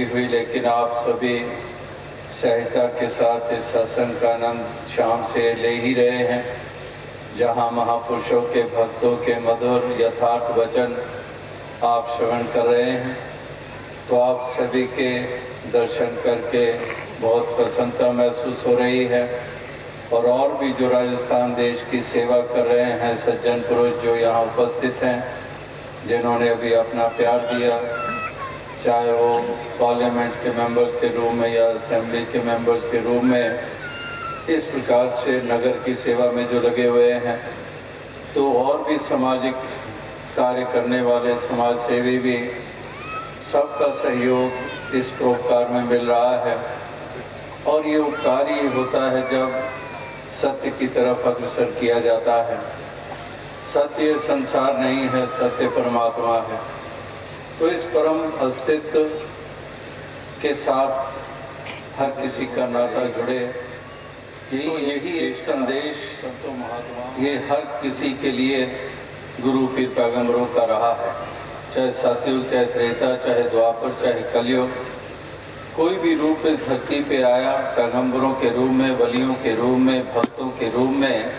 हुई, लेकिन आप सभी सहजता के साथ इस सत्संग का आनंद शाम से ले ही रहे हैं, जहां महापुरुषों के भक्तों के मधुर यथार्थ वचन आप श्रवण कर रहे हैं। तो आप सभी के दर्शन करके बहुत प्रसन्नता महसूस हो रही है। और भी जो राजस्थान देश की सेवा कर रहे हैं सज्जन पुरुष जो यहाँ उपस्थित हैं, जिन्होंने अभी अपना प्यार दिया, चाहे वो पार्लियामेंट के मेंबर्स के रूप में या असेंबली के मेंबर्स के रूप में इस प्रकार से नगर की सेवा में जो लगे हुए हैं, तो और भी सामाजिक कार्य करने वाले समाज सेवी भी, सबका सहयोग इस परोपकार में मिल रहा है। और ये उपकार ही होता है जब सत्य की तरफ अग्रसर किया जाता है। सत्य संसार नहीं है, सत्य परमात्मा है। तो इस परम अस्तित्व के साथ हर किसी का नाता जुड़े, यही एक संदेश संतों महात्मा ये हर किसी के लिए गुरु पीर पैगंबरों का रहा है। चाहे सतयुग, चाहे त्रेता, चाहे द्वापर, चाहे कलयुग, कोई भी रूप इस धरती पे आया, पैगंबरों के रूप में, वलियों के रूप में, भक्तों के रूप में,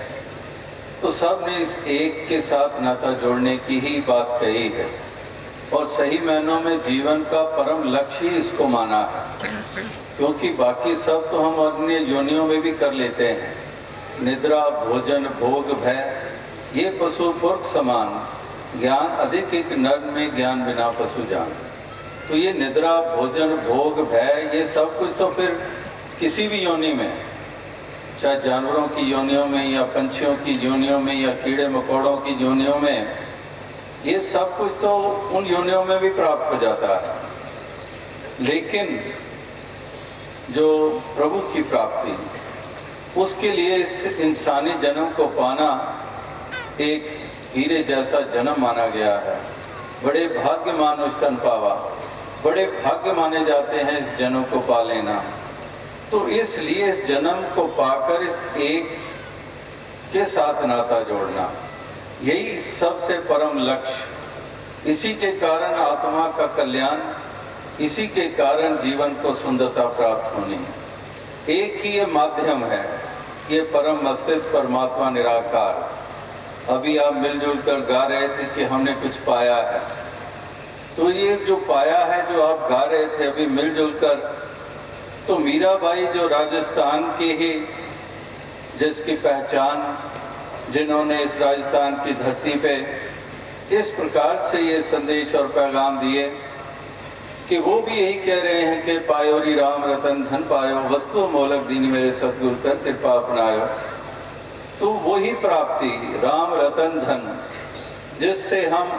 तो सब ने इस एक के साथ नाता जोड़ने की ही बात कही है। और सही मायनों में जीवन का परम लक्ष्य ही इसको माना है, क्योंकि बाकी सब तो हम अन्य योनियों में भी कर लेते हैं। निद्रा, भोजन, भोग, भय, ये पशु पुरख समान, ज्ञान अधिक एक नर में, ज्ञान बिना पशु जान। तो ये निद्रा, भोजन, भोग, भय, ये सब कुछ तो फिर किसी भी योनि में, चाहे जानवरों की योनियों में या पंछियों की योनियों में या कीड़े मकोड़ों की योनियों में, ये सब कुछ तो उन योनियों में भी प्राप्त हो जाता है। लेकिन जो प्रभु की प्राप्ति, उसके लिए इस इंसानी जन्म को पाना एक हीरे जैसा जन्म माना गया है। बड़े भाग्य मानो स्तन पावा, बड़े भाग्य माने जाते हैं इस जन्म को पा लेना। तो इसलिए इस जन्म को पाकर इस एक के साथ नाता जोड़ना, यही सबसे परम लक्ष्य। इसी के कारण आत्मा का कल्याण, इसी के कारण जीवन को सुंदरता प्राप्त होनी है। एक ही ये माध्यम है, ये परम अस्तित्व परमात्मा निराकार। अभी आप मिलजुल कर गा रहे थे कि हमने कुछ पाया है। तो ये जो पाया है, जो आप गा रहे थे अभी मिलजुल कर, तो मीराबाई जो राजस्थान की ही, जिसकी पहचान, जिन्होंने इस राजस्थान की धरती पे इस प्रकार से ये संदेश और पैगाम दिए कि वो भी यही कह रहे हैं कि पायोरी राम रतन धन पायो, वस्तु मोलक दीन मेरे सतगुरु कर कृपा अपनायो। तो वही प्राप्ति राम रतन धन, जिससे हम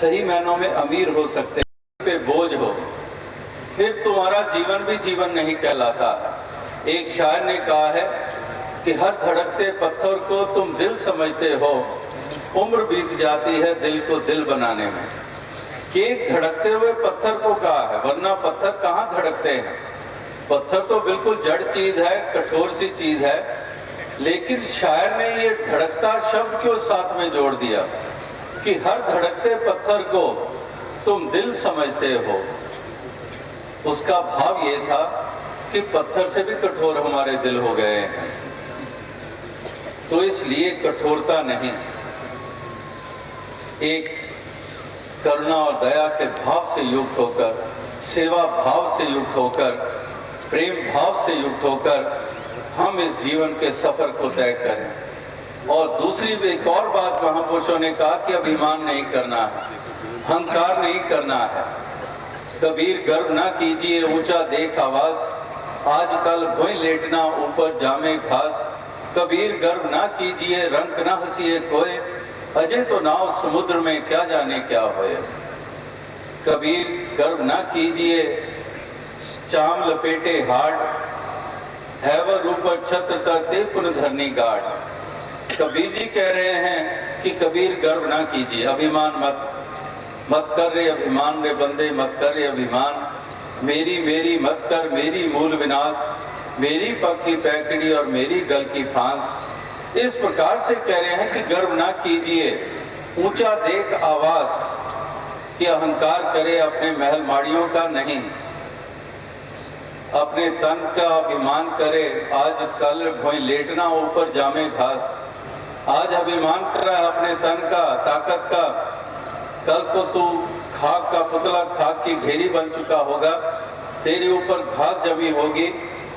सही मायनों में अमीर हो सकते हैं, पे बोझ हो, फिर तुम्हारा जीवन भी जीवन नहीं कहलाता। एक शायर ने कहा है कि हर धड़कते पत्थर को तुम दिल समझते हो, उम्र बीत जाती है दिल को दिल बनाने में। कि एक धड़कते हुए पत्थर को कहा है, वरना पत्थर कहाँ धड़कते हैं। पत्थर तो बिल्कुल जड़ चीज है, कठोर सी चीज है, लेकिन शायर ने ये धड़कता शब्द क्यों साथ में जोड़ दिया कि हर धड़कते पत्थर को तुम दिल समझते हो। उसका भाव ये था कि पत्थर से भी कठोर हमारे दिल हो गए हैं। तो इसलिए कठोरता नहीं, एक करुणा और दया के भाव से युक्त होकर, सेवा भाव से युक्त होकर, प्रेम भाव से युक्त होकर हम इस जीवन के सफर को तय करें। और दूसरी एक और बात महापुरुषों ने कहा कि अभिमान नहीं करना है, अहंकार नहीं करना है। कबीर गर्व ना कीजिए ऊंचा देख आवाज, आजकल भोई लेटना ऊपर जामे घास। कबीर गर्व ना कीजिए रंग ना हंसिए कोय, अजय तो नाव समुद्र में क्या जाने क्या होए। कबीर गर्व ना कीजिए चाम लपेटे हाड़, है वह ऊपर छत्र तक दे पुन धरनी गाड़। कबीर जी कह रहे हैं कि कबीर गर्व ना कीजिए, अभिमान मत कर रे अभिमान रे बंदे, मत कर रे अभिमान। मेरी मेरी मत कर, मेरी मूल विनाश, मेरी पक्की पैकड़ी और मेरी गल की फांस। इस प्रकार से कह रहे हैं कि गर्व ना कीजिए, ऊंचा देख आवास, कि अहंकार करे अपने महल माड़ियों का नहीं। अपने तन का अभिमान करे, आज कल भोई लेटना ऊपर जामे घास। आज अभिमान कर रहा है अपने तन का, ताकत का, कल को तू खाक का पुतला, खाक की ढेरी बन चुका होगा, तेरे ऊपर घास जमी होगी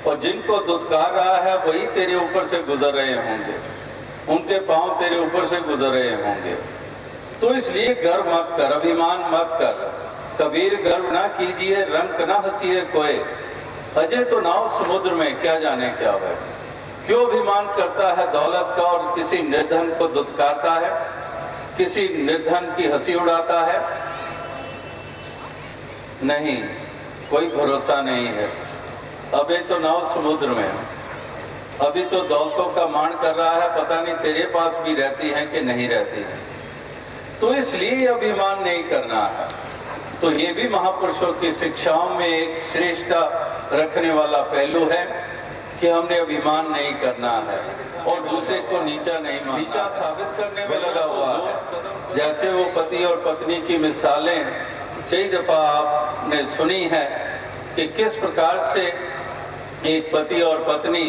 और जिनको दुत्कार रहा है वही तेरे ऊपर से गुजर रहे होंगे, उनके पांव तेरे ऊपर से गुजर रहे होंगे। तो इसलिए गर्व मत कर, अभिमान मत कर। कबीर गर्व ना कीजिए, रंग ना हंसिए कोई, अजय तो नाव समुद्र में, क्या जाने क्या है। क्यों अभिमान करता है दौलत का और किसी निर्धन को दुत्कारता है, किसी निर्धन की हंसी उड़ाता है? नहीं, कोई भरोसा नहीं है। अभी तो नाव समुद्र में है, अभी तो दौलतों का मान कर रहा है, पता नहीं तेरे पास भी रहती है कि नहीं रहती है। तो इसलिए अभिमान नहीं करना है। तो ये भी महापुरुषों की शिक्षाओं में एक श्रेष्ठता रखने वाला पहलू है कि हमने अभिमान नहीं करना है और दूसरे को नीचा नहीं मानना, नीचा साबित करने में लगा हुआ है। जैसे वो पति और पत्नी की मिसालें कई दफा आपने सुनी है कि किस प्रकार से एक पति और पत्नी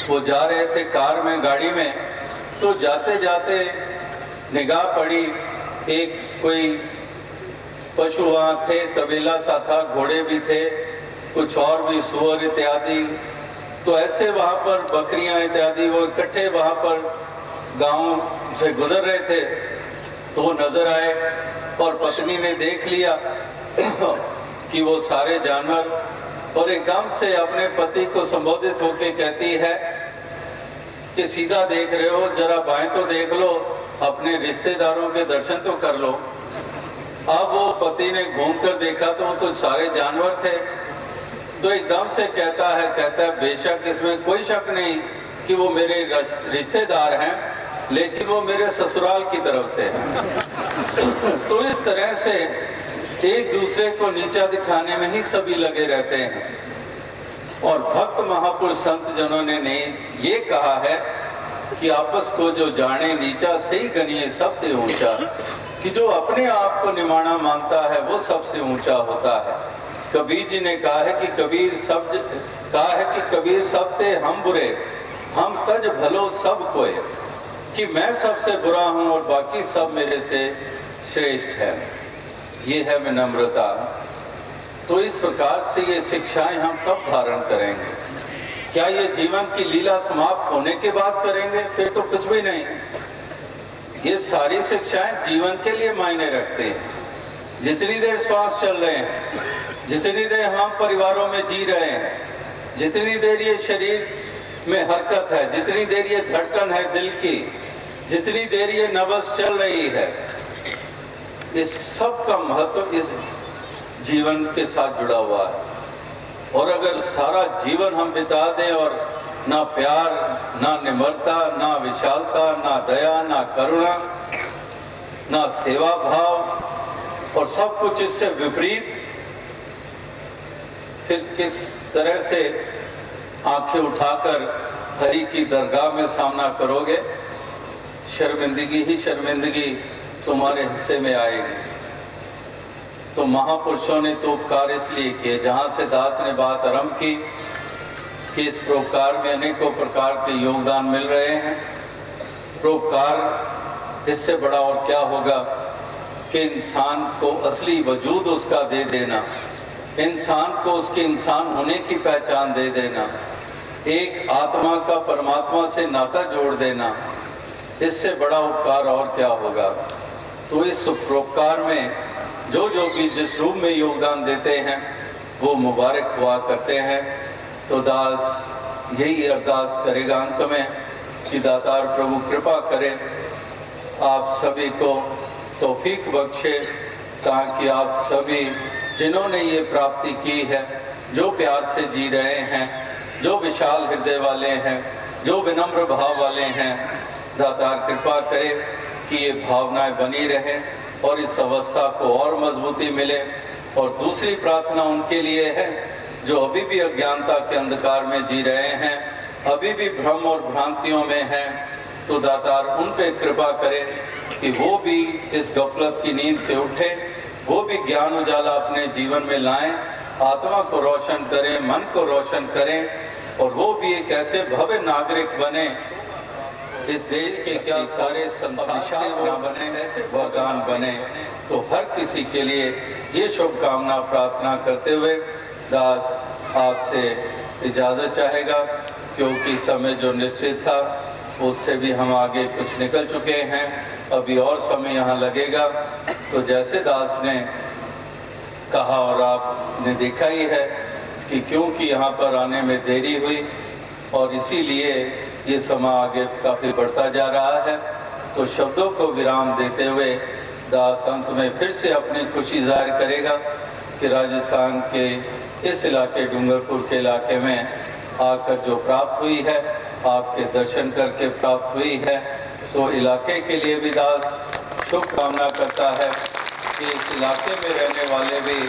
वो जा रहे थे कार में, गाड़ी में, तो जाते जाते निगाह पड़ी, एक कोई पशु वहां थे, तबेला सा था, घोड़े भी थे, कुछ और भी सुअर इत्यादि। तो ऐसे वहां पर बकरियां इत्यादि वो इकट्ठे वहां पर गांव से गुजर रहे थे। तो वो नजर आए और पत्नी ने देख लिया कि वो सारे जानवर, और एकदम से अपने पति को संबोधित होकर कहती है कि सीधा देख रहे हो, जरा बाएं तो देख लो, अपने रिश्तेदारों के दर्शन तो कर लो। अब वो पति ने घूमकर देखा तो वो तो सारे जानवर थे। तो एकदम से कहता है बेशक इसमें कोई शक नहीं कि वो मेरे रिश्तेदार हैं, लेकिन वो मेरे ससुराल की तरफ से है। तो इस तरह से एक दूसरे को नीचा दिखाने में ही सभी लगे रहते हैं। और भक्त महापुरुष संत जिन्होंने ने ये कहा है कि आपस को जो जाने नीचा सही गनिए सबसे ऊंचा, कि जो अपने आप को निमाना मानता है वो सबसे ऊंचा होता है। कबीर जी ने कहा है कि कबीर सब ते हम बुरे, हम तज भलो सब कोय, कि मैं सबसे बुरा हूं और बाकी सब मेरे से श्रेष्ठ है। ये है विनम्रता। तो इस प्रकार से ये शिक्षाएं हम कब धारण करेंगे? क्या ये जीवन की लीला समाप्त होने के बाद करेंगे? फिर तो कुछ भी नहीं। ये सारी शिक्षाएं जीवन के लिए मायने रखते हैं। जितनी देर श्वास चल रहे हैं, जितनी देर हम परिवारों में जी रहे हैं, जितनी देर ये शरीर में हरकत है, जितनी देर ये धड़कन है दिल की, जितनी देर ये नब्ज चल रही है, इस सब का महत्व इस जीवन के साथ जुड़ा हुआ है। और अगर सारा जीवन हम बिता दें और ना प्यार, ना निम्रता, ना विशालता, ना दया, ना करुणा, ना सेवा भाव और सब कुछ इससे विपरीत, फिर किस तरह से आंखें उठाकर हरि की दरगाह में सामना करोगे? शर्मिंदगी ही शर्मिंदगी तुम्हारे हिस्से में आएगी। तो महापुरुषों ने तो उपकार इसलिए किए, जहां से दास ने बात आरंभ की कि इस परोपकार में अनेकों प्रकार के योगदान मिल रहे हैं। परोपकार इससे बड़ा और क्या होगा कि इंसान को असली वजूद उसका दे देना, इंसान को उसके इंसान होने की पहचान दे देना, एक आत्मा का परमात्मा से नाता जोड़ देना, इससे बड़ा उपकार और क्या होगा। तो इस परोपकार में जो भी जिस रूप में योगदान देते हैं वो मुबारक हुआ करते हैं। तो दास यही अरदास करेगा अंत में कि दातार प्रभु कृपा करें, आप सभी को तौफीक बख्शे, ताकि आप सभी जिन्होंने ये प्राप्ति की है, जो प्यार से जी रहे हैं, जो विशाल हृदय वाले हैं, जो विनम्र भाव वाले हैं, दातार कृपा करे कि ये भावनाएं बनी रहें और इस अवस्था को और मजबूती मिले। और दूसरी प्रार्थना उनके लिए है जो अभी भी अज्ञानता के अंधकार में जी रहे हैं, अभी भी भ्रम और भ्रांतियों में हैं। तो दातार उन पे कृपा करे कि वो भी इस गफलत की नींद से उठे, वो भी ज्ञान उजाला अपने जीवन में लाएं आत्मा को रोशन करें, मन को रोशन करें और वो भी एक ऐसे भव्य नागरिक बने इस देश के, क्या सारे संसार न बने, ऐसे वरदान बने। तो हर किसी के लिए ये शुभकामना प्रार्थना करते हुए दास आपसे इजाज़त चाहेगा, क्योंकि समय जो निश्चित था उससे भी हम आगे कुछ निकल चुके हैं, अभी और समय यहाँ लगेगा। तो जैसे दास ने कहा और आपने देखा ही है कि क्योंकि यहाँ पर आने में देरी हुई और इसीलिए ये समय आगे काफ़ी बढ़ता जा रहा है। तो शब्दों को विराम देते हुए दास अंत में फिर से अपनी खुशी जाहिर करेगा कि राजस्थान के इस इलाके, डूंगरपुर के इलाके में आकर जो प्राप्त हुई है, आपके दर्शन करके प्राप्त हुई है। तो इलाके के लिए भी दास शुभकामना करता है कि इस इलाके में रहने वाले भी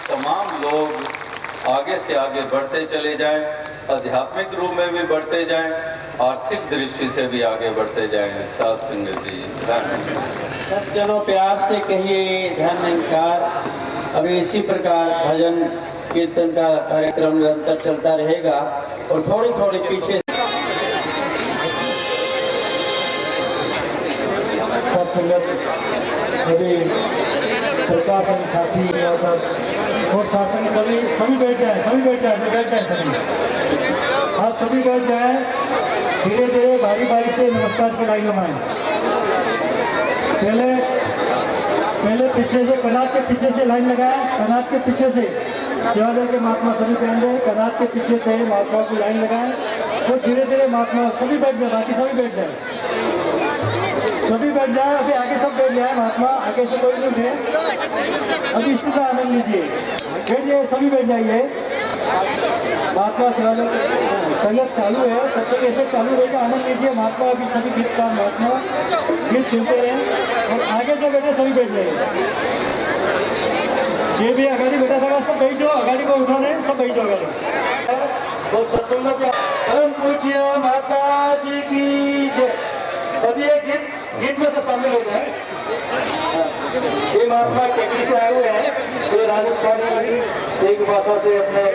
तमाम लोग आगे से आगे बढ़ते चले जाएं, आध्यात्मिक रूप में भी बढ़ते जाएं, आर्थिक दृष्टि से भी आगे बढ़ते जाएं। साथ संगत जी सब चलो प्यार से कहिए धन्यकार। अभी इसी प्रकार भजन कीर्तन का कार्यक्रम निरंतर चलता रहेगा और थोड़ी थोड़ी पीछे सत्संगत अभी प्रशासन साथी और शासन सभी बैठ जाए, सभी आप सभी बैठ जाए। धीरे धीरे बारी बारी से नमस्कार की लाइन लगाएं। पहले पीछे से, कनात के पीछे से लाइन लगाएं। कनात के पीछे से सेवादल के महात्मा सभी पहन रहे, कनात के पीछे से महात्मा की लाइन लगाएं। तो धीरे धीरे महात्मा सभी बैठ जाए, बाकी सभी बैठ जाए, सभी बैठ जाए। अभी आगे सब बैठ जाए, महात्मा आगे से कोई नहीं उठे। अभी इसी का आनंद लीजिए, बैठ जाइए, सभी बैठ जाइए। महात्मा सेवादल संगत चालू है, सत्संग ऐसे चालू रहेगा, आनंद लीजिए। महात्मा अभी सभी गीत का महात्मा गीत सुनते रहे और आगे जो बैठे सभी बैठ जाइए। जे भी अगाड़ी बैठा था सब बैठ जाओ, अगाड़ी को उठा रहे सब बैठ जाओ। और सत्संग में परम पूज्य माता जी की जय। सभी ये गीत में सब शामिल हो जाए। ये महात्मा केकड़ी से आए हुए हैं, ये राजस्थानी एक भाषा से अपने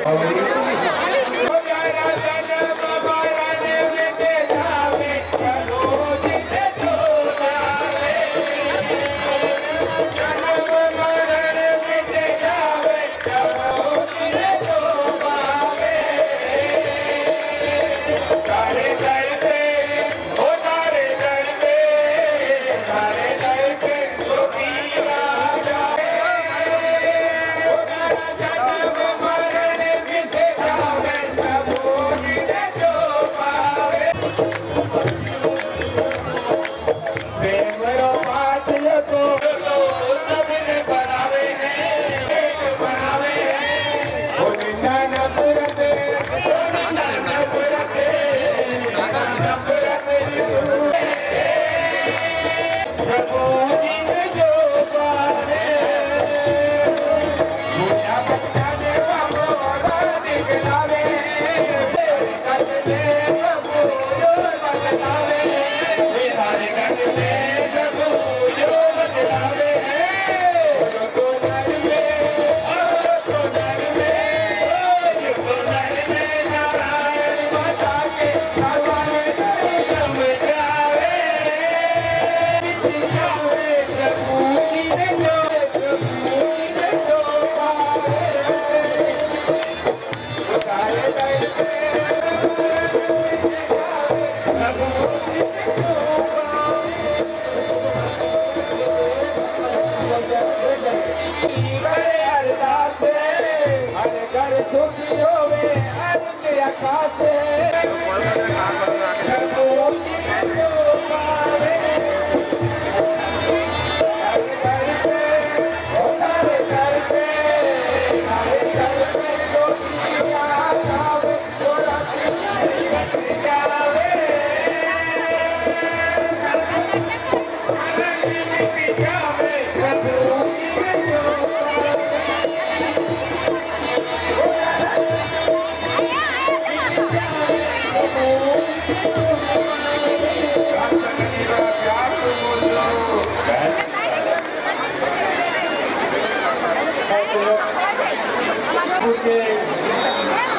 नागपुर के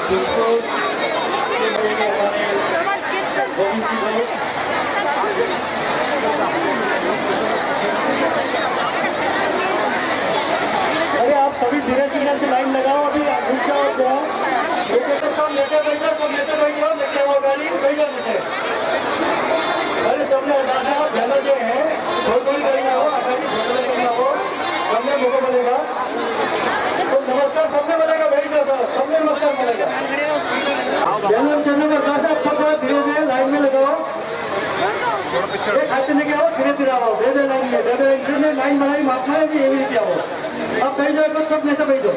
बिजपुर के हमारे गोविंद जी भाई, अरे आप सभी धीरे से लाइन लगाओ, अभी रुक जाओ जाओ, तो सब लेके बैठो, सब लेके बैठो, लेके आओ गाड़ी, बैठ जाओ नीचे। अरे सबने पहले जो है थोड़ी करना हो, आगे थोड़ी करना हो, सबने मुझको बोलेगा तो नमस्कार सबने बोलेगा, बैठ जाओ सब, सबने नमस्कार बोलेगा। ध्यान चलने पर कहा आप सब धीरे धीरे लाइन में लगाओ, एक हाथ लेके आओ, धीरे धीरे आओ, दे लाइन में, दे लाइन बनाई महात्मा ने भी ये भी क्या हो। अब बैठ जाओ, सब में से बैठ जाओ।